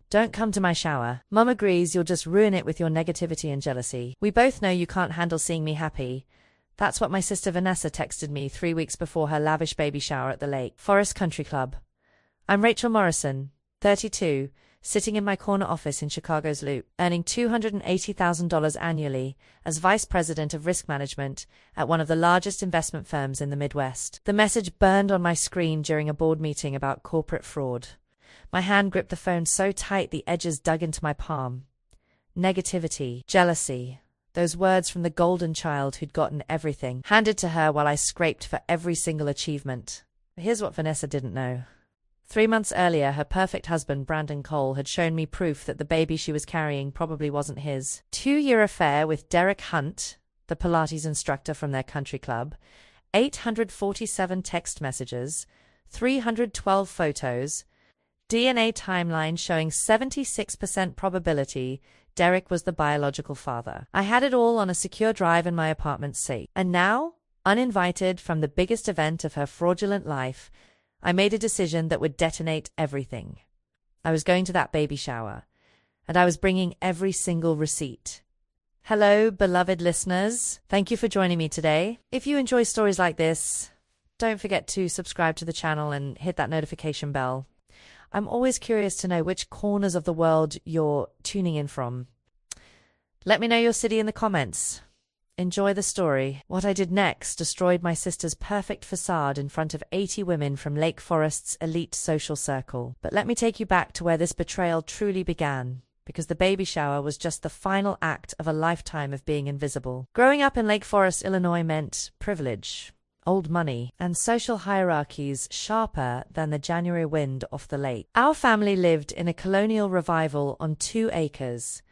Don't come to my shower. Mum agrees you'll just ruin it with your negativity and jealousy. We both know you can't handle seeing me happy. That's what my sister Vanessa texted me 3 weeks before her lavish baby shower at the Lake Forest Country Club. I'm Rachel Morrison, 32, sitting in my corner office in Chicago's Loop, earning $280,000 annually as Vice President of Risk Management at one of the largest investment firms in the Midwest. The message burned on my screen during a board meeting about corporate fraud. My hand gripped the phone so tight the edges dug into my palm. Negativity, jealousy, those words from the golden child who'd gotten everything, handed to her while I scraped for every single achievement. But here's what Vanessa didn't know. 3 months earlier, her perfect husband, Brandon Cole, had shown me proof that the baby she was carrying probably wasn't his. 2-year affair with Derek Hunt, the Pilates instructor from their country club, 847 text messages, 312 photos, DNA timeline showing 76% probability Derek was the biological father. I had it all on a secure drive in my apartment safe. And now, uninvited from the biggest event of her fraudulent life, I made a decision that would detonate everything. I was going to that baby shower, and I was bringing every single receipt. Hello, beloved listeners. Thank you for joining me today. If you enjoy stories like this, don't forget to subscribe to the channel and hit that notification bell. I'm always curious to know which corners of the world you're tuning in from. Let me know your city in the comments. Enjoy the story. What I did next destroyed my sister's perfect facade in front of 80 women from Lake Forest's elite social circle. But let me take you back to where this betrayal truly began, because the baby shower was just the final act of a lifetime of being invisible. Growing up in Lake Forest, Illinois meant privilege, old money, and social hierarchies sharper than the January wind off the lake. Our family lived in a colonial revival on 2 acres.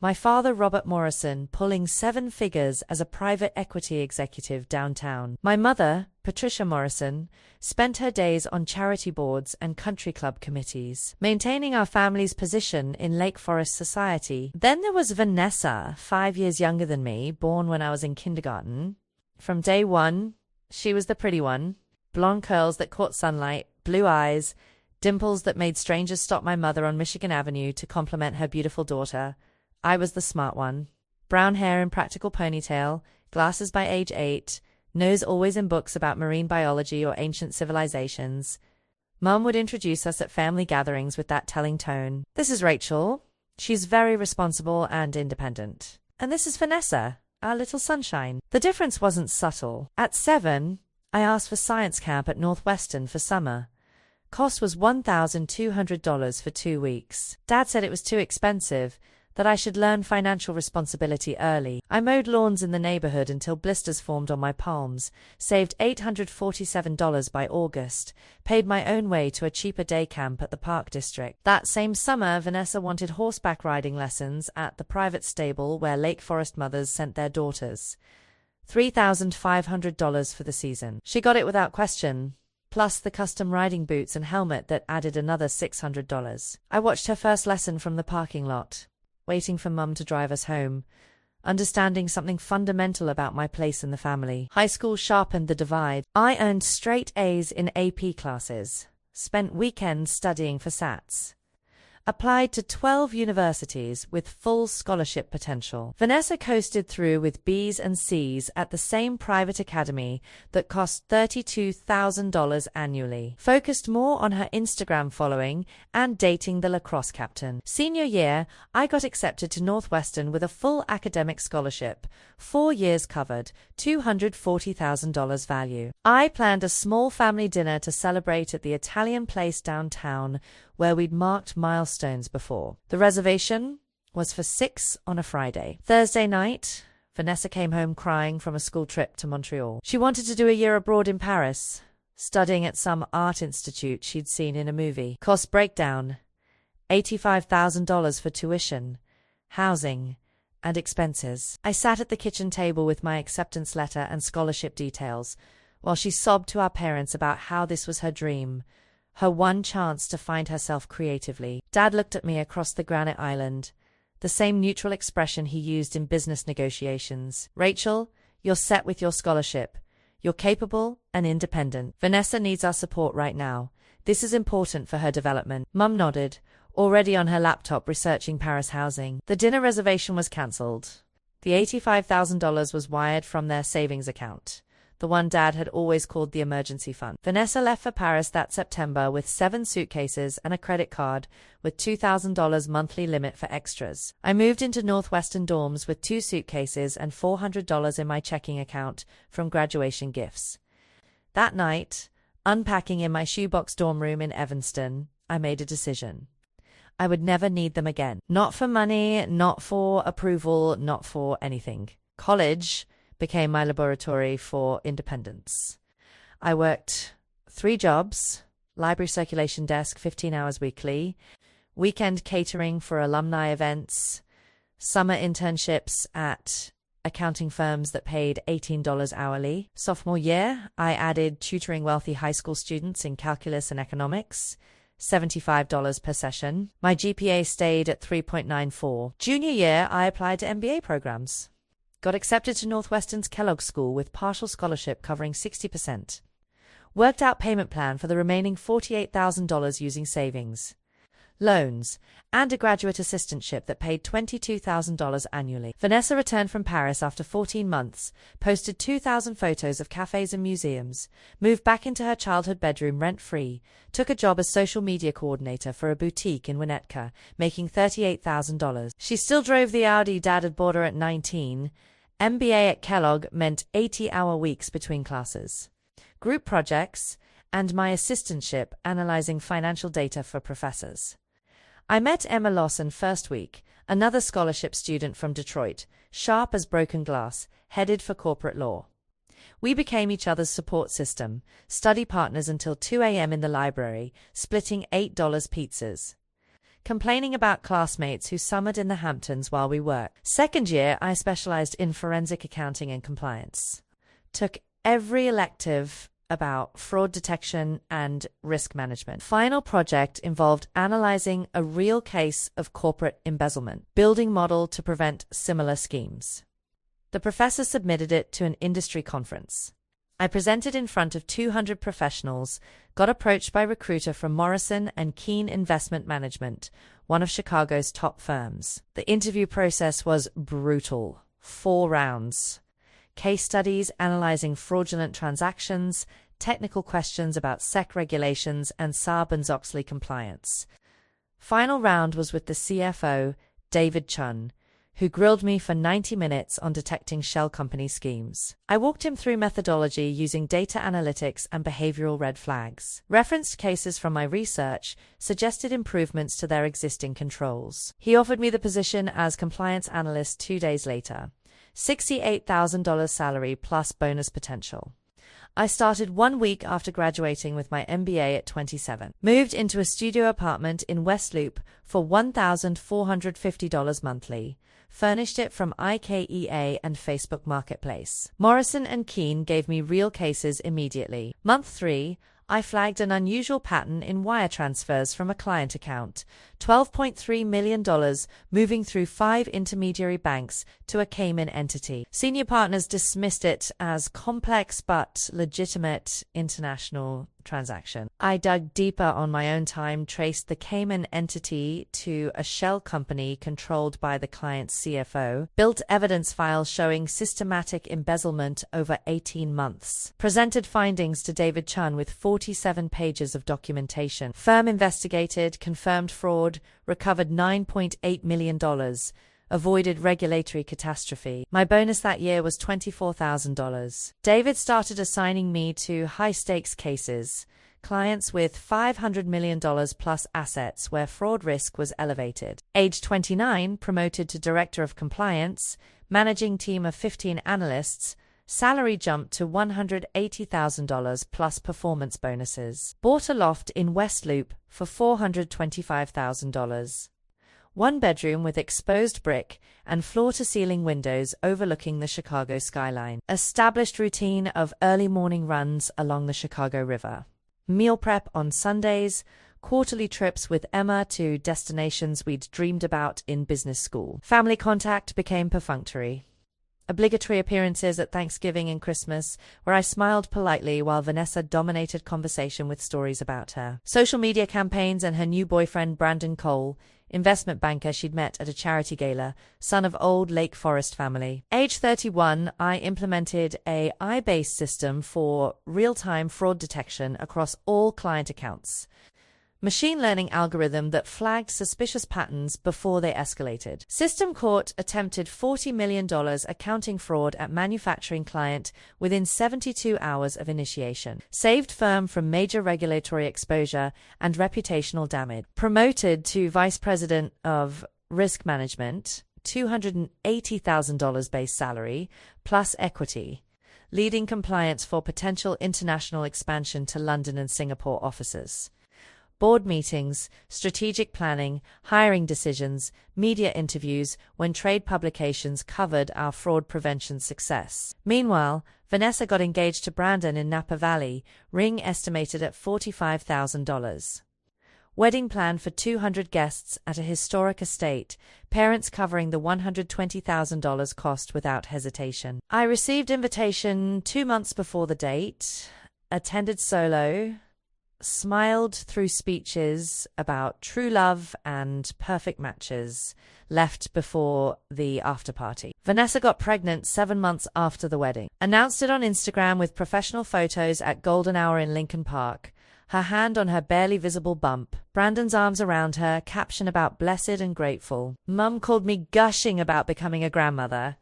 My father, Robert Morrison, pulling 7 figures as a private equity executive downtown. My mother, Patricia Morrison, spent her days on charity boards and country club committees, maintaining our family's position in Lake Forest society. Then there was Vanessa, 5 years younger than me, born when I was in kindergarten. From day one, she was the pretty one. Blonde curls that caught sunlight, blue eyes, dimples that made strangers stop my mother on Michigan Avenue to compliment her beautiful daughter. I was the smart one. Brown hair in practical ponytail, glasses by age 8, nose always in books about marine biology or ancient civilizations. Mum would introduce us at family gatherings with that telling tone. This is Rachel. She's very responsible and independent. And this is Vanessa, our little sunshine. The difference wasn't subtle. At 7, I asked for science camp at Northwestern for summer. Cost was $1,200 for 2 weeks. Dad said it was too expensive, that I should learn financial responsibility early. I mowed lawns in the neighborhood until blisters formed on my palms, saved $847 by August, paid my own way to a cheaper day camp at the Park District. That same summer, Vanessa wanted horseback riding lessons at the private stable where Lake Forest mothers sent their daughters. $3,500 for the season. She got it without question, plus the custom riding boots and helmet that added another $600. I watched her first lesson from the parking lot, waiting for Mum to drive us home, understanding something fundamental about my place in the family. High school sharpened the divide. I earned straight A's in AP classes, spent weekends studying for SATs, applied to 12 universities with full scholarship potential. Vanessa coasted through with B's and C's at the same private academy that cost $32,000 annually. Focused more on her Instagram following and dating the lacrosse captain. Senior year, I got accepted to Northwestern with a full academic scholarship, 4 years covered, $240,000 value. I planned a small family dinner to celebrate at the Italian place downtown where we'd marked milestones before. The reservation was for 6 on a Friday. Thursday night, Vanessa came home crying from a school trip to Montreal. She wanted to do a year abroad in Paris, studying at some art institute she'd seen in a movie. Cost breakdown: $85,000 for tuition, housing, and expenses. I sat at the kitchen table with my acceptance letter and scholarship details, while she sobbed to our parents about how this was her dream, her one chance to find herself creatively. Dad looked at me across the granite island, the same neutral expression he used in business negotiations. Rachel, you're set with your scholarship. You're capable and independent. Vanessa needs our support right now. This is important for her development. Mum nodded, already on her laptop researching Paris housing. The dinner reservation was cancelled. The $85,000 was wired from their savings account, the one Dad had always called the emergency fund. Vanessa left for Paris that September with 7 suitcases and a credit card with $2,000 monthly limit for extras. I moved into Northwestern dorms with 2 suitcases and $400 in my checking account from graduation gifts. That night, unpacking in my shoebox dorm room in Evanston, I made a decision. I would never need them again. Not for money, not for approval, not for anything. College became my laboratory for independence. I worked 3 jobs, library circulation desk 15 hours weekly, weekend catering for alumni events, summer internships at accounting firms that paid $18 hourly. Sophomore year, I added tutoring wealthy high school students in calculus and economics, $75 per session. My GPA stayed at 3.94. Junior year, I applied to MBA programs. Got accepted to Northwestern's Kellogg School with partial scholarship covering 60%. Worked out payment plan for the remaining $48,000 using savings, loans, and a graduate assistantship that paid $22,000 annually. Vanessa returned from Paris after 14 months, posted 2,000 photos of cafes and museums, moved back into her childhood bedroom rent-free, took a job as social media coordinator for a boutique in Winnetka, making $38,000. She still drove the Audi Dad had bought her at 19. MBA at Kellogg meant 80-hour weeks between classes, group projects, and my assistantship analyzing financial data for professors. I met Emma Lawson first week, another scholarship student from Detroit, sharp as broken glass, headed for corporate law. We became each other's support system, study partners until 2 a.m. in the library, splitting $8 pizzas, complaining about classmates who summered in the Hamptons while we worked. Second year, I specialized in forensic accounting and compliance. Took every elective about fraud detection and risk management. Final project involved analyzing a real case of corporate embezzlement, building model to prevent similar schemes. The professor submitted it to an industry conference. I presented in front of 200 professionals, got approached by a recruiter from Morrison & Keene Investment Management, one of Chicago's top firms. The interview process was brutal. 4 rounds. Case studies analyzing fraudulent transactions, technical questions about SEC regulations and Sarbanes-Oxley compliance. Final round was with the CFO, David Chun, who grilled me for 90 minutes on detecting shell company schemes. I walked him through methodology using data analytics and behavioral red flags. Referenced cases from my research, suggested improvements to their existing controls. He offered me the position as compliance analyst 2 days later. $68,000 salary plus bonus potential. I started 1 week after graduating with my MBA at 27. Moved into a studio apartment in West Loop for $1,450 monthly. Furnished it from IKEA and Facebook Marketplace. Morrison & Keene gave me real cases immediately. Month 3, I flagged an unusual pattern in wire transfers from a client account, $12.3 million moving through 5 intermediary banks to a Cayman entity. Senior partners dismissed it as complex but legitimate international transaction. I dug deeper on my own time, traced the Cayman entity to a shell company controlled by the client's CFO, built evidence files showing systematic embezzlement over 18 months, presented findings to David Chun with 47 pages of documentation. Firm investigated, confirmed fraud, recovered $9.8 million, avoided regulatory catastrophe. My bonus that year was $24,000. David started assigning me to high-stakes cases, clients with $500 million plus assets where fraud risk was elevated. Age 29, promoted to Director of Compliance, managing team of 15 analysts, salary jumped to $180,000 plus performance bonuses. Bought a loft in West Loop for $425,000. 1 bedroom with exposed brick and floor-to-ceiling windows overlooking the Chicago skyline. Established routine of early morning runs along the Chicago River. Meal prep on Sundays, quarterly trips with Emma to destinations we'd dreamed about in business school. Family contact became perfunctory. obligatory appearances at Thanksgiving and Christmas, where I smiled politely while Vanessa dominated conversation with stories about her. Social media campaigns and her new boyfriend Brandon Cole, investment banker she'd met at a charity gala, son of old Lake Forest family. Age 31, I implemented a AI-based system for real-time fraud detection across all client accounts. Machine learning algorithm that flagged suspicious patterns before they escalated. System caught attempted $40 million accounting fraud at manufacturing client within 72 hours of initiation. Saved firm from major regulatory exposure and reputational damage. Promoted to Vice President of Risk Management, $280,000 base salary, plus equity. Leading compliance for potential international expansion to London and Singapore offices. Board meetings, strategic planning, hiring decisions, media interviews when trade publications covered our fraud prevention success. Meanwhile, Vanessa got engaged to Brandon in Napa Valley, ring estimated at $45,000. Wedding planned for 200 guests at a historic estate, parents covering the $120,000 cost without hesitation. I received invitation 2 months before the date, attended solo, smiled through speeches about true love and perfect matches, left before the after-party. Vanessa got pregnant 7 months after the wedding. Announced it on Instagram with professional photos at Golden Hour in Lincoln Park, her hand on her barely visible bump, Brandon's arms around her, caption about blessed and grateful. Mum called me gushing about becoming a grandmother.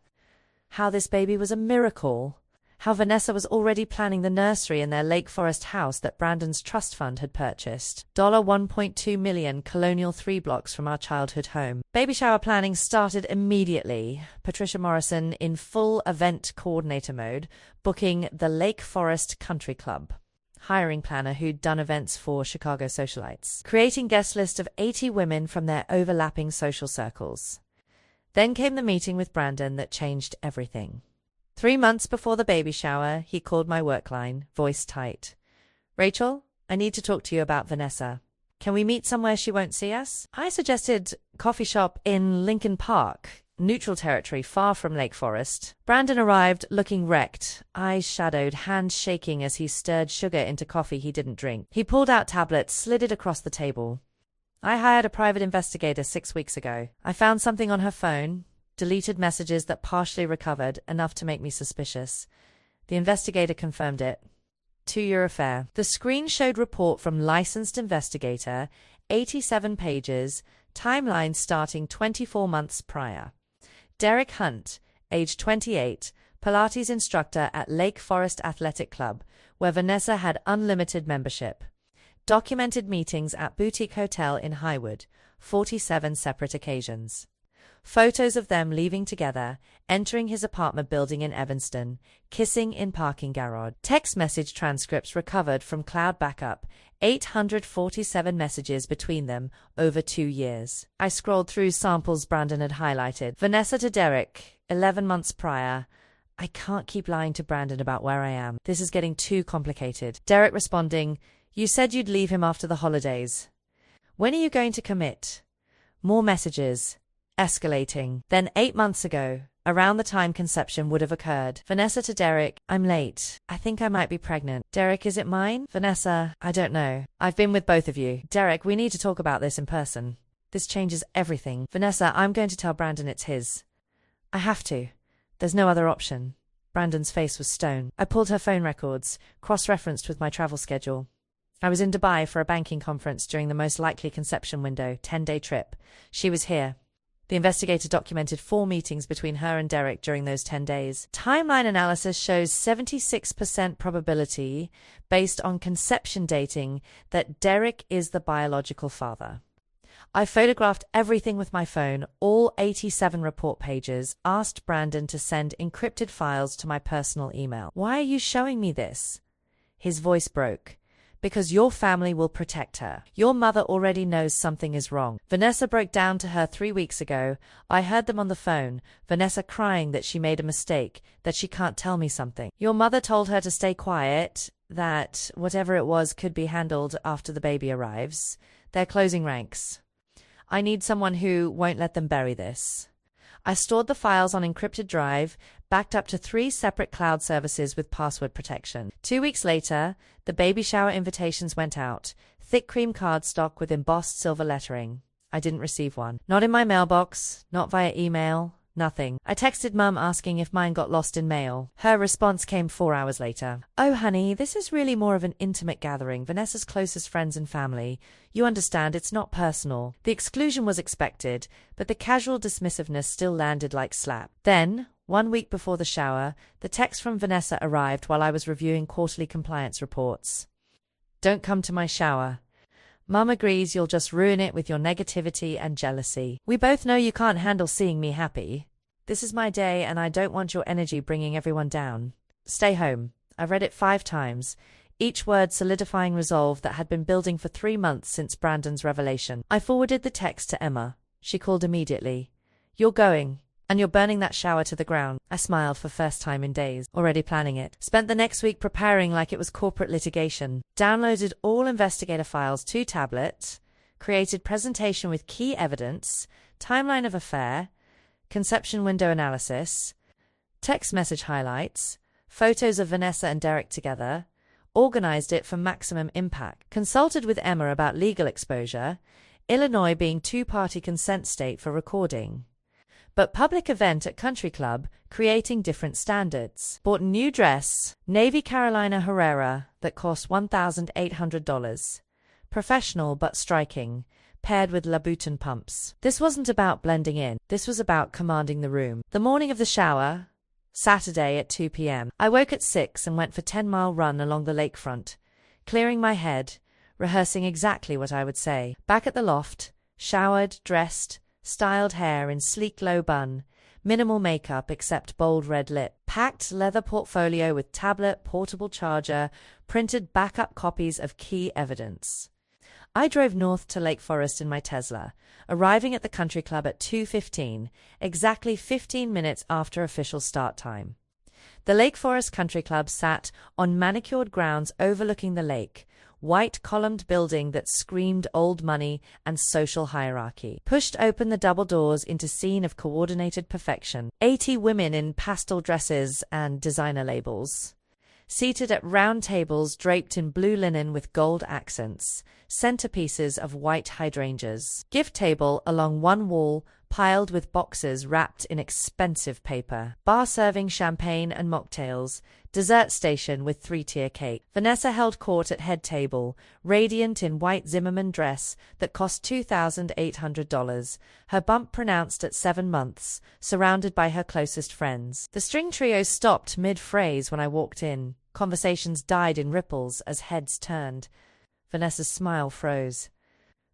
How this baby was a miracle. How Vanessa was already planning the nursery in their Lake Forest house that Brandon's trust fund had purchased. $1.2 million colonial 3 blocks from our childhood home. Baby shower planning started immediately. Patricia Morrison in full event coordinator mode, booking the Lake Forest Country Club. Hiring planner who'd done events for Chicago socialites. Creating guest list of 80 women from their overlapping social circles. Then came the meeting with Brandon that changed everything. 3 months before the baby shower, he called my work line, voice tight. Rachel, I need to talk to you about Vanessa. Can we meet somewhere she won't see us? I suggested coffee shop in Lincoln Park, neutral territory far from Lake Forest. Brandon arrived looking wrecked, eyes shadowed, hands shaking as he stirred sugar into coffee he didn't drink. He pulled out tablets, slid it across the table. I hired a private investigator 6 weeks ago. I found something on her phone. Deleted messages that partially recovered, enough to make me suspicious. The investigator confirmed it. €2 affair. The screen showed report from licensed investigator, 87 pages, timeline starting 24 months prior. Derek Hunt, age 28, Pilates instructor at Lake Forest Athletic Club, where Vanessa had unlimited membership. Documented meetings at Boutique Hotel in Highwood, 47 separate occasions. Photos of them leaving together, entering his apartment building in Evanston, kissing in parking garage. Text message transcripts recovered from cloud backup, 847 messages between them over 2 years. I scrolled through samples Brandon had highlighted. Vanessa to Derek, 11 months prior. I can't keep lying to Brandon about where I am. This is getting too complicated. Derek responding, you said you'd leave him after the holidays. When are you going to commit? More messages. Escalating. Then 8 months ago, around the time conception would have occurred. Vanessa to Derek, I'm late. I think I might be pregnant. Derek, is it mine? Vanessa, I don't know. I've been with both of you. Derek, we need to talk about this in person. This changes everything. Vanessa, I'm going to tell Brandon it's his. I have to. There's no other option. Brandon's face was stone. I pulled her phone records, cross-referenced with my travel schedule. I was in Dubai for a banking conference during the most likely conception window, 10-day trip. She was here. The investigator documented 4 meetings between her and Derek during those 10 days. Timeline analysis shows 76% probability, based on conception dating, that Derek is the biological father. I photographed everything with my phone, all 87 report pages, asked Brandon to send encrypted files to my personal email. Why are you showing me this? His voice broke. Because your family will protect her. Your mother already knows something is wrong. Vanessa broke down to her 3 weeks ago. I heard them on the phone. Vanessa crying that she made a mistake, that she can't tell me something. Your mother told her to stay quiet, that whatever it was could be handled after the baby arrives. They're closing ranks. I need someone who won't let them bury this. I stored the files on encrypted drive, backed up to 3 separate cloud services with password protection. 2 weeks later, the baby shower invitations went out, thick cream cardstock with embossed silver lettering. I didn't receive one. Not in my mailbox, not via email, nothing. I texted Mum asking if mine got lost in mail. Her response came 4 hours later. "Oh, honey, this is really more of an intimate gathering, Vanessa's closest friends and family. You understand, it's not personal." The exclusion was expected, but the casual dismissiveness still landed like slap. Then, 1 week before the shower, the text from Vanessa arrived while I was reviewing quarterly compliance reports. "Don't come to my shower. Mum agrees you'll just ruin it with your negativity and jealousy. We both know you can't handle seeing me happy. This is my day and I don't want your energy bringing everyone down. Stay home." I've read it 5 times, each word solidifying resolve that had been building for 3 months since Brandon's revelation. I forwarded the text to Emma. She called immediately. "You're going. And you're burning that shower to the ground." I smiled for first time in days, already planning it. Spent the next week preparing like it was corporate litigation. Downloaded all investigator files to tablet, created presentation with key evidence, timeline of affair, conception window analysis, text message highlights, photos of Vanessa and Derek together, organized it for maximum impact. Consulted with Emma about legal exposure, Illinois being 2-party consent state for recording. But public event at country club, creating different standards. Bought new dress, navy Carolina Herrera, that cost $1,800. Professional but striking, paired with Louboutin pumps. This wasn't about blending in, this was about commanding the room. The morning of the shower, Saturday at 2 p.m. I woke at 6 and went for 10-mile run along the lakefront, clearing my head, rehearsing exactly what I would say. Back at the loft, showered, dressed, styled hair in sleek low bun, minimal makeup except bold red lip, packed leather portfolio with tablet, portable charger, printed backup copies of key evidence. I drove north to Lake Forest in my Tesla, arriving at the country club at 2:15, exactly 15 minutes after official start time. The Lake Forest Country Club sat on manicured grounds overlooking the lake, white columned building that screamed old money and social hierarchy. Pushed open the double doors into scene of coordinated perfection. 80 women in pastel dresses and designer labels, seated at round tables draped in blue linen with gold accents, centerpieces of white hydrangeas. Gift table along one wall piled with boxes wrapped in expensive paper. Bar serving champagne and mocktails. Dessert station with 3-tier cake. Vanessa held court at head table, radiant in white Zimmermann dress that cost $2,800, her bump pronounced at 7 months, surrounded by her closest friends. The string trio stopped mid-phrase when I walked in. Conversations died in ripples as heads turned. Vanessa's smile froze.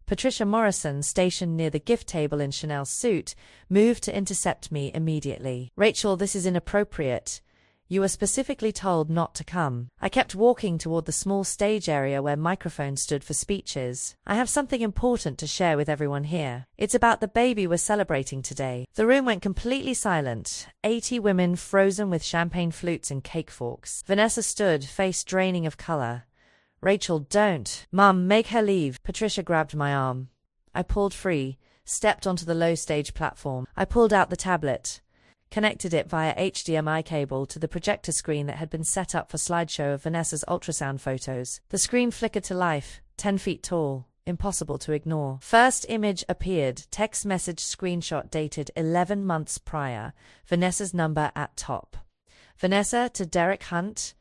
Patricia Morrison, stationed near the gift table in Chanel's suit, moved to intercept me immediately. "Rachel, this is inappropriate. You were specifically told not to come." I kept walking toward the small stage area where microphones stood for speeches. "I have something important to share with everyone here. It's about the baby we're celebrating today." The room went completely silent. 80 women frozen with champagne flutes and cake forks. Vanessa stood, face draining of color. "Rachel, don't. Mum, make her leave." Patricia grabbed my arm. I pulled free, stepped onto the low stage platform. I pulled out the tablet, connected it via HDMI cable to the projector screen that had been set up for slideshow of Vanessa's ultrasound photos. The screen flickered to life, 10 feet tall, impossible to ignore. First image appeared, text message screenshot dated 11 months prior, Vanessa's number at top. "Vanessa to Derek Hunt.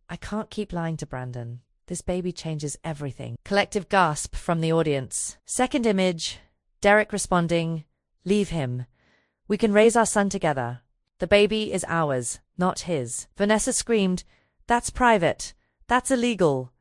I can't keep lying to Brandon. This baby changes everything." Collective gasp from the audience. Second image, Derek responding, "Leave him. We can raise our son together. The baby is ours, not his." Vanessa screamed, "That's private. That's illegal.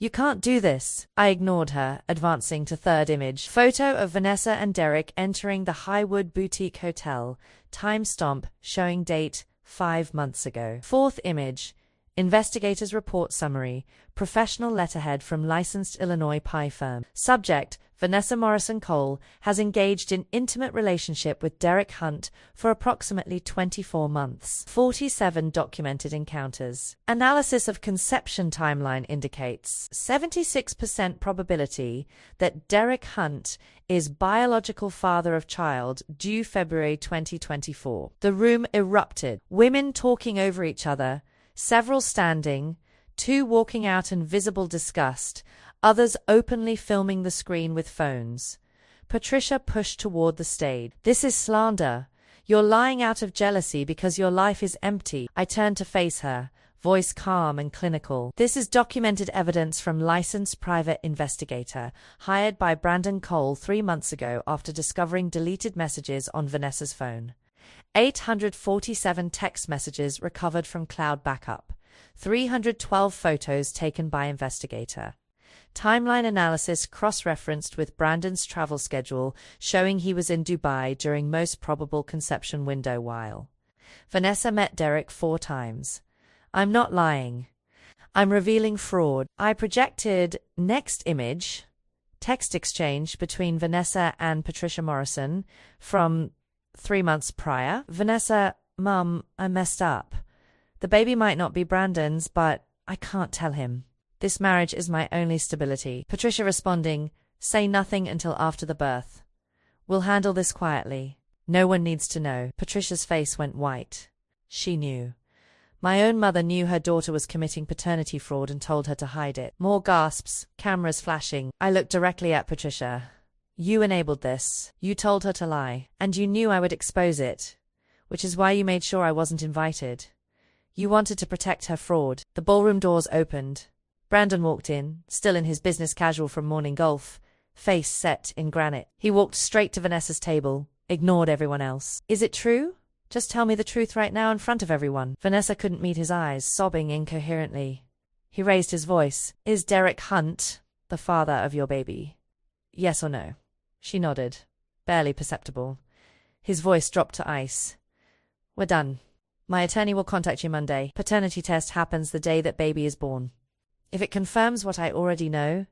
You can't do this." I ignored her, advancing to third image. Photo of Vanessa and Derek entering the Highwood Boutique Hotel. Time stamp showing date 5 months ago. Fourth image, Investigators report summary. Professional letterhead from licensed Illinois pie firm. Subject: Vanessa Morrison Cole has engaged in intimate relationship with Derek Hunt for approximately 24 months. 47 documented encounters. Analysis of conception timeline indicates 76% probability that Derek Hunt is biological father of child due February 2024. The room erupted. Women talking over each other, several standing, two walking out in visible disgust, others openly filming the screen with phones. Patricia pushed toward the stage. "This is slander. You're lying out of jealousy because your life is empty." I turned to face her, voice calm and clinical. "This is documented evidence from licensed private investigator hired by Brandon Cole 3 months ago after discovering deleted messages on Vanessa's phone. 847 text messages recovered from cloud backup. 312 photos taken by investigator. Timeline analysis cross-referenced with Brandon's travel schedule, showing he was in Dubai during most probable conception window while Vanessa met Derek 4 times. I'm not lying. I'm revealing fraud. I projected next image, text exchange between Vanessa and Patricia Morrison from 3 months prior. Vanessa: "Mum, I messed up. The baby might not be Brandon's, but I can't tell him. This marriage is my only stability." Patricia responding: "Say nothing until after the birth. We'll handle this quietly. No one needs to know." Patricia's face went white. She knew. My own mother knew her daughter was committing paternity fraud and told her to hide it. More gasps, cameras flashing. I looked directly at Patricia. "You enabled this. You told her to lie. And you knew I would expose it. Which is why you made sure I wasn't invited. You wanted to protect her fraud." The ballroom doors opened. Brandon walked in, still in his business casual from morning golf, face set in granite. He walked straight to Vanessa's table, ignored everyone else. "Is it true? Just tell me the truth right now in front of everyone." Vanessa couldn't meet his eyes, sobbing incoherently. He raised his voice. "Is Derek Hunt the father of your baby? Yes or no?" She nodded, barely perceptible. His voice dropped to ice. "We're done. My attorney will contact you Monday. Paternity test happens the day that baby is born. If it confirms what I already know,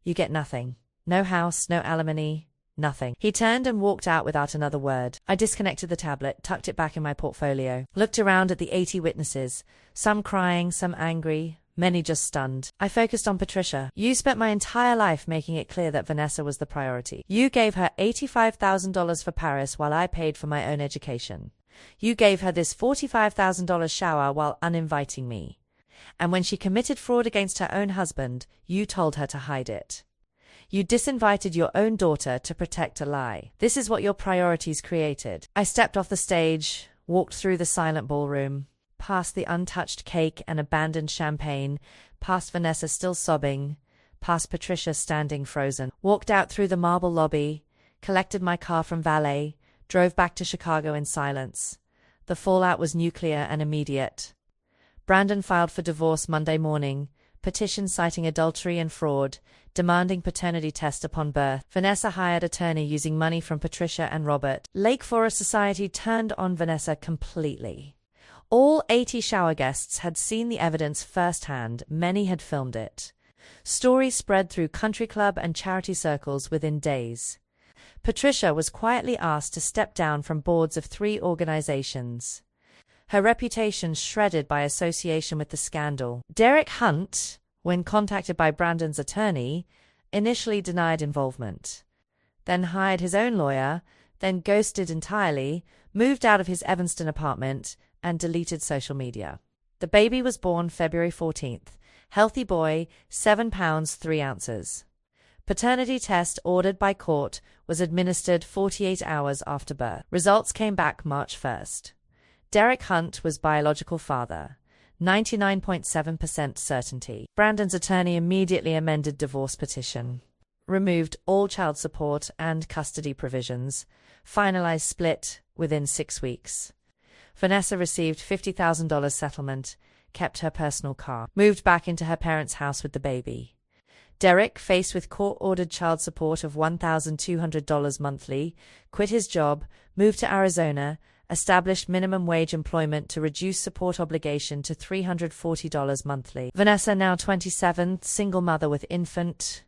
you get nothing. No house, no alimony, nothing." He turned and walked out without another word. I disconnected the tablet, tucked it back in my portfolio, looked around at the 80 witnesses, some crying, some angry, many just stunned. I focused on Patricia. "You spent my entire life making it clear that Vanessa was the priority. You gave her $85,000 for Paris while I paid for my own education. You gave her this $45,000 shower while uninviting me. And when she committed fraud against her own husband, you told her to hide it. You disinvited your own daughter to protect a lie. This is what your priorities created." I stepped off the stage, walked through the silent ballroom, past the untouched cake and abandoned champagne, past Vanessa still sobbing, past Patricia standing frozen, walked out through the marble lobby, collected my car from valet, drove back to Chicago in silence. The fallout was nuclear and immediate. Brandon filed for divorce Monday morning, petition citing adultery and fraud, demanding paternity test upon birth. Vanessa hired attorney using money from Patricia and Robert. Lake Forest Society turned on Vanessa completely. All 80 shower guests had seen the evidence firsthand. Many had filmed it. Stories spread through country club and charity circles within days. Patricia was quietly asked to step down from boards of 3 organizations. Her reputation shredded by association with the scandal. Derek Hunt, when contacted by Brandon's attorney, initially denied involvement, then hired his own lawyer, then ghosted entirely, moved out of his Evanston apartment, and deleted social media. The baby was born February 14th. Healthy boy, 7 pounds 3 ounces. Paternity test ordered by court was administered 48 hours after birth. Results came back March 1st. Derek Hunt was biological father, 99.7% certainty. Brandon's attorney immediately amended divorce petition, removed all child support and custody provisions, finalized split within 6 weeks. Vanessa received $50,000 settlement, kept her personal car, moved back into her parents' house with the baby. Derek, faced with court-ordered child support of $1,200 monthly, quit his job, moved to Arizona, established minimum wage employment to reduce support obligation to $340 monthly. Vanessa, now 27, single mother with infant,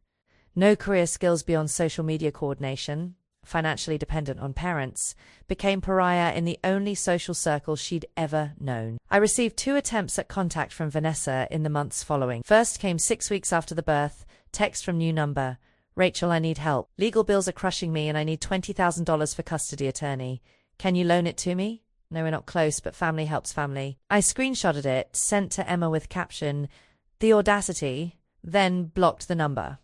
no career skills beyond social media coordination, financially dependent on parents, became pariah in the only social circle she'd ever known. I received 2 attempts at contact from Vanessa in the months following. First came 6 weeks after the birth, text from new number. Rachel, I need help. Legal bills are crushing me and I need $20,000 for custody attorney. Can you loan it to me? No, we're not close, but family helps family. I screenshotted it, sent to Emma with caption, "The audacity," then blocked the number.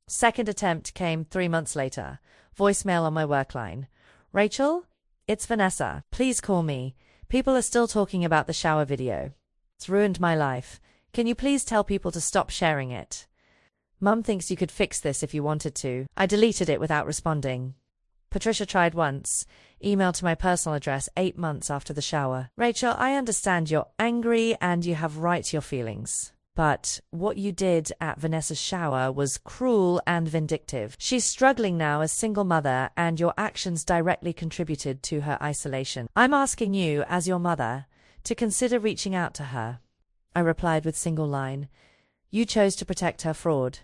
Second attempt came 3 months later. Voicemail on my work line. Rachel, it's Vanessa. Please call me. People are still talking about the shower video. It's ruined my life. Can you please tell people to stop sharing it? Mum thinks you could fix this if you wanted to. I deleted it without responding. Patricia tried once. Email to my personal address 8 months after the shower. Rachel, I understand you're angry and you have right to your feelings. But what you did at Vanessa's shower was cruel and vindictive. She's struggling now as single mother and your actions directly contributed to her isolation. I'm asking you, as your mother, to consider reaching out to her. I replied with single line. You chose to protect her fraud.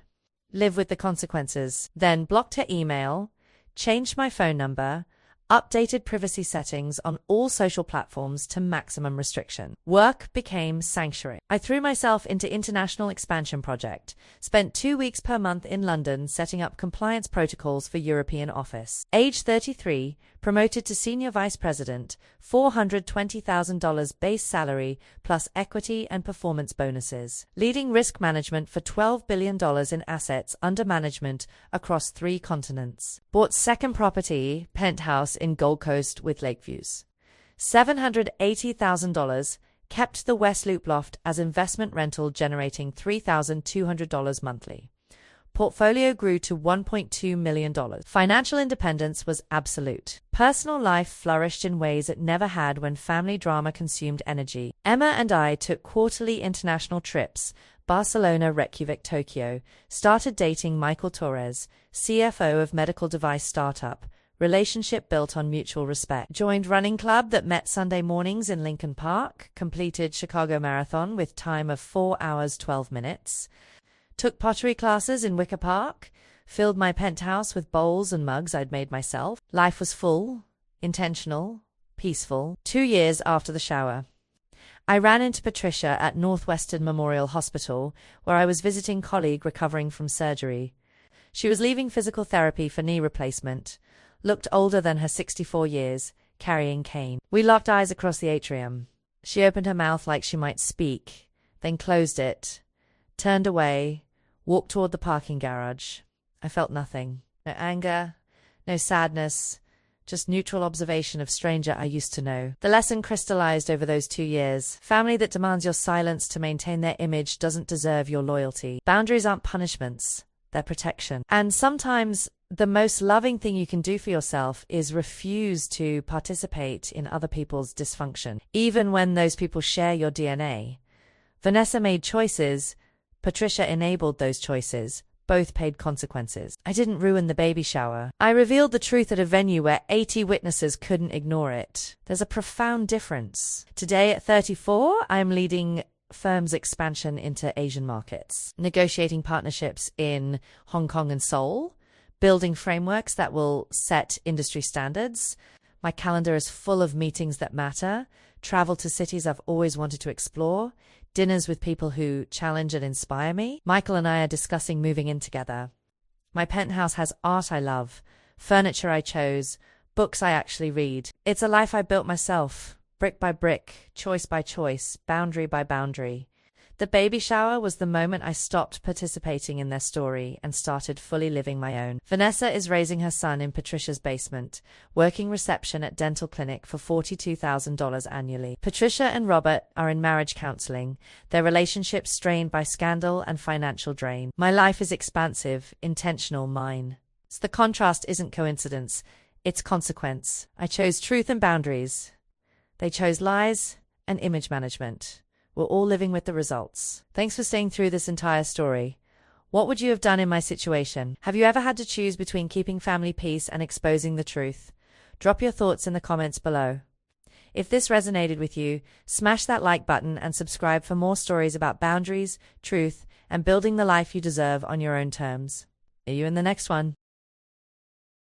Live with the consequences. Then blocked her email, changed my phone number, updated privacy settings on all social platforms to maximum restriction. Work became sanctuary. I threw myself into international expansion project, spent 2 weeks per month in London setting up compliance protocols for European office. Age 33, promoted to senior vice president, $420,000 base salary plus equity and performance bonuses. Leading risk management for $12 billion in assets under management across 3 continents. Bought second property, penthouse in Gold Coast with lake views. $780,000, kept the West Loop loft as investment rental generating $3,200 monthly. Portfolio grew to $1.2 million. Financial independence was absolute. Personal life flourished in ways it never had when family drama consumed energy. Emma and I took quarterly international trips, Barcelona, Reykjavik, Tokyo, started dating Michael Torres, CFO of medical device startup, relationship built on mutual respect. Joined running club that met Sunday mornings in Lincoln Park, completed Chicago Marathon with time of 4 hours 12 minutes. Took pottery classes in Wicker Park, filled my penthouse with bowls and mugs I'd made myself. Life was full, intentional, peaceful. 2 years after the shower, I ran into Patricia at Northwestern Memorial Hospital, where I was visiting colleague recovering from surgery. She was leaving physical therapy for knee replacement, looked older than her 64 years, carrying cane. We locked eyes across the atrium. She opened her mouth like she might speak, then closed it, turned away, walked toward the parking garage. I felt nothing. No anger, no sadness, just neutral observation of stranger I used to know. The lesson crystallized over those 2 years. Family that demands your silence to maintain their image doesn't deserve your loyalty. Boundaries aren't punishments, they're protection. And sometimes the most loving thing you can do for yourself is refuse to participate in other people's dysfunction, even when those people share your DNA. Vanessa made choices. Patricia enabled those choices. Both paid consequences. I didn't ruin the baby shower. I revealed the truth at a venue where 80 witnesses couldn't ignore it. There's a profound difference. Today at 34, I'm leading firm's expansion into Asian markets, negotiating partnerships in Hong Kong and Seoul, building frameworks that will set industry standards. My calendar is full of meetings that matter, travel to cities I've always wanted to explore, dinners with people who challenge and inspire me. Michael and I are discussing moving in together. My penthouse has art I love, furniture I chose, books I actually read. It's a life I built myself, brick by brick, choice by choice, boundary by boundary. The baby shower was the moment I stopped participating in their story and started fully living my own. Vanessa is raising her son in Patricia's basement, working reception at dental clinic for $42,000 annually. Patricia and Robert are in marriage counseling, their relationship strained by scandal and financial drain. My life is expansive, intentional, mine. So the contrast isn't coincidence, it's consequence. I chose truth and boundaries. They chose lies and image management. We're all living with the results. Thanks for staying through this entire story. What would you have done in my situation? Have you ever had to choose between keeping family peace and exposing the truth? Drop your thoughts in the comments below. If this resonated with you, smash that like button and subscribe for more stories about boundaries, truth, and building the life you deserve on your own terms. See you in the next one.